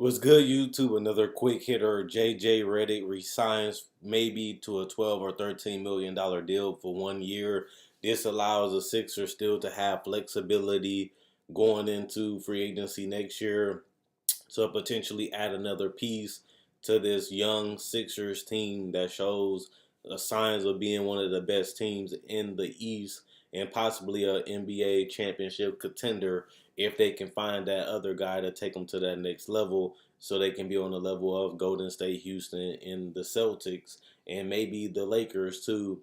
What's good, YouTube? Another quick hitter. JJ Redick resigns maybe to a 12 or $13 million deal for 1 year. This allows the Sixers still to have flexibility going into free agency next year to potentially add another piece to this young Sixers team that shows signs of being one of the best teams in the East and possibly a NBA championship contender if they can find that other guy to take them to that next level so they can be on the level of Golden State, Houston, and the Celtics, and maybe the Lakers too,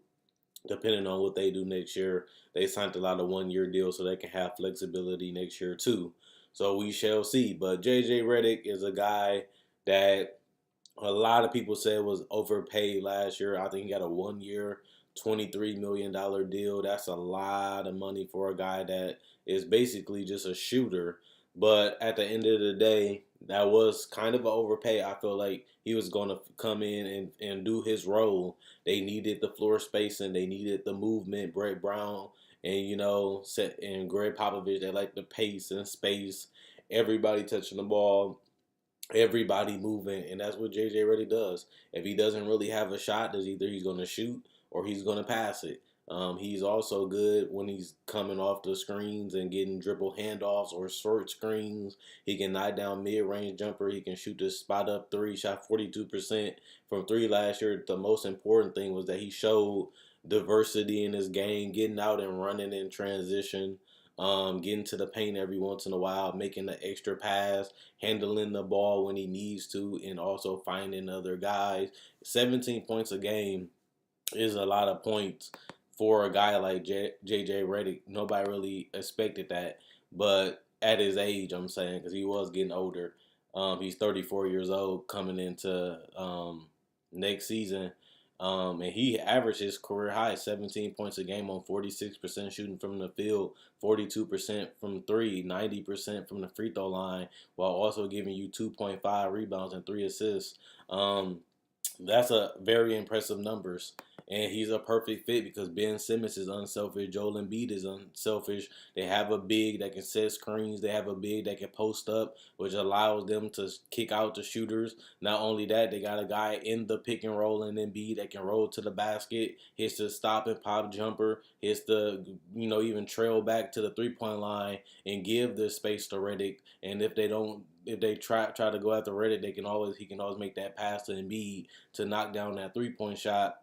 depending on what they do next year. They signed a lot of 1 year deals so they can have flexibility next year too. So we shall see. But JJ Redick is a guy that a lot of people said was overpaid last year. I think he got a 1 year, $23 million deal. That's a lot of money for a guy that is basically just a shooter. But at the end of the day, that was kind of an overpay. I feel like he was going to come in and do his role. They needed the floor spacing, they needed the movement. Brett Brown and and Greg Popovich, they like the pace and space. Everybody touching the ball, everybody moving, and that's what JJ really does. If he doesn't really have a shot, is either he's going to shoot or he's going to pass it. He's also good when he's coming off the screens and getting dribble handoffs or short screens. He can knock down mid-range jumper. He can shoot the spot up three. Shot 42% from three last year. The most important thing was that he showed diversity in his game, getting out and running in transition, getting to the paint every once in a while, making the extra pass, handling the ball when he needs to, and also finding other guys. 17 points a game is a lot of points for a guy like JJ Redick. Nobody really expected that, but at his age, I'm saying, because he was getting older. He's 34 years old coming into next season. And he averaged his career high 17 points a game on 46% shooting from the field, 42% from three, 90% from the free throw line, while also giving you 2.5 rebounds and 3 assists. That's a very impressive numbers. And he's a perfect fit because Ben Simmons is unselfish. Joel Embiid is unselfish. They have a big that can set screens. They have a big that can post up, which allows them to kick out the shooters. Not only that, they got a guy in the pick and roll in Embiid that can roll to the basket, hits the stop and pop jumper, hits the, even trail back to the 3-point line and give the space to Redick. And if they try to go after Redick, he can always make that pass to Embiid to knock down that 3-point shot,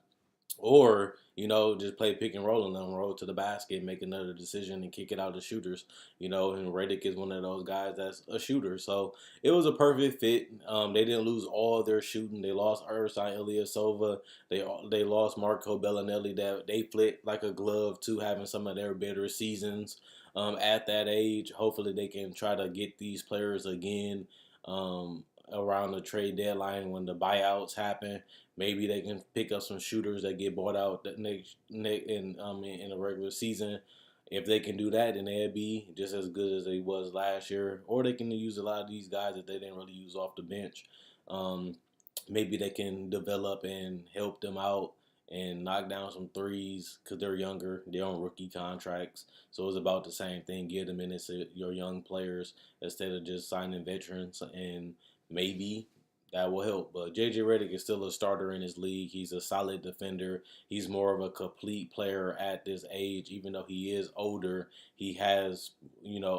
or just play pick and roll and let them roll to the basket, make another decision, and kick it out to shooters. And Redick is one of those guys that's a shooter. So it was a perfect fit. They didn't lose all their shooting. They lost Ersan Ilyasova. They lost Marco Bellinelli. That they flipped like a glove to having some of their better seasons at that age. Hopefully they can try to get these players again around the trade deadline when the buyouts happen. Maybe they can pick up some shooters that get bought out in the regular season. If they can do that, then they'd be just as good as they was last year. Or they can use a lot of these guys that they didn't really use off the bench. Maybe they can develop and help them out and knock down some threes because they're younger. They're on rookie contracts. So it's about the same thing. Give them minutes to your young players instead of just signing veterans, and maybe that will help. But JJ Redick is still a starter in his league. He's a solid defender. He's more of a complete player at this age. Even though he is older, he has,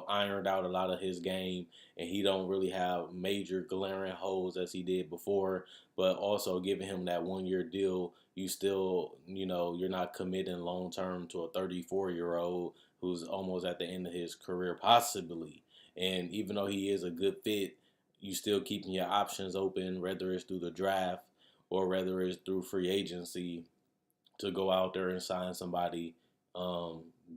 ironed out a lot of his game, and he don't really have major glaring holes as he did before. But also giving him that 1 year deal, you still, you're not committing long term to a 34-year-old who's almost at the end of his career, possibly. And even though he is a good fit, you still keeping your options open, whether it's through the draft or whether it's through free agency, to go out there and sign somebody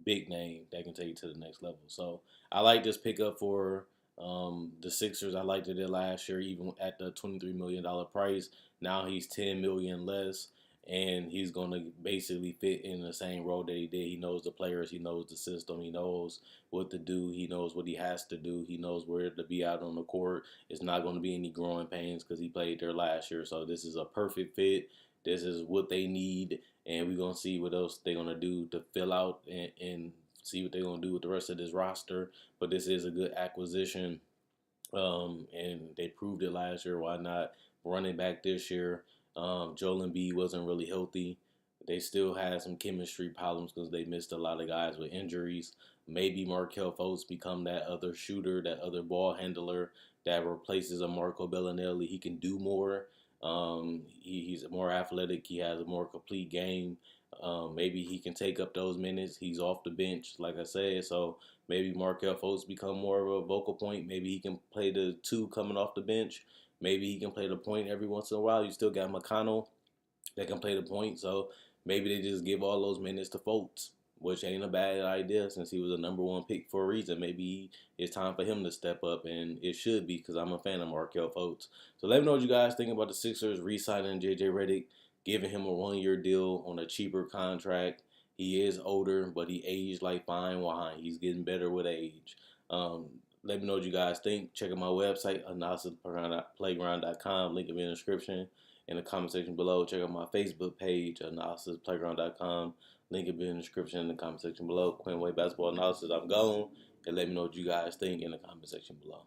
big name that can take you to the next level. So I like this pickup for the Sixers. I liked it last year, even at the $23 million price. Now he's $10 million less, and he's going to basically fit in the same role that he did. He knows the players, he knows the system, he knows what to do, he knows what he has to do, he knows where to be out on the court. It's not going to be any growing pains because he played there last year. So this is a perfect fit. This is what they need, and we're going to see what else they're going to do to fill out and see what they're going to do with the rest of this roster. But this is a good acquisition And they proved it last year. Why not running back this year? Joel Embiid wasn't really healthy. They still had some chemistry problems because they missed a lot of guys with injuries. Maybe Markel Fultz become that other shooter, that other ball handler that replaces a Marco Bellinelli. He can do more. He's more athletic. He has a more complete game. Maybe he can take up those minutes. He's off the bench, like I said. So maybe Markel Fultz become more of a vocal point. Maybe he can play the two coming off the bench. Maybe he can play the point every once in a while. You still got McConnell that can play the point. So maybe they just give all those minutes to Fultz, which ain't a bad idea since he was a number one pick for a reason. Maybe it's time for him to step up, and it should be because I'm a fan of Markel Fultz. So let me know what you guys think about the Sixers re-signing J.J. Redick, giving him a 1 year deal on a cheaper contract. He is older, but he aged like fine wine. He's getting better with age. Um, Let me know what you guys think. Check out my website, analysisplayground.com. Link in the description. In the comment section below. Check out my Facebook page, analysisplayground.com. Link in the description in the comment section below. Quinn Way Basketball Analysis. I'm gone. And let me know what you guys think in the comment section below.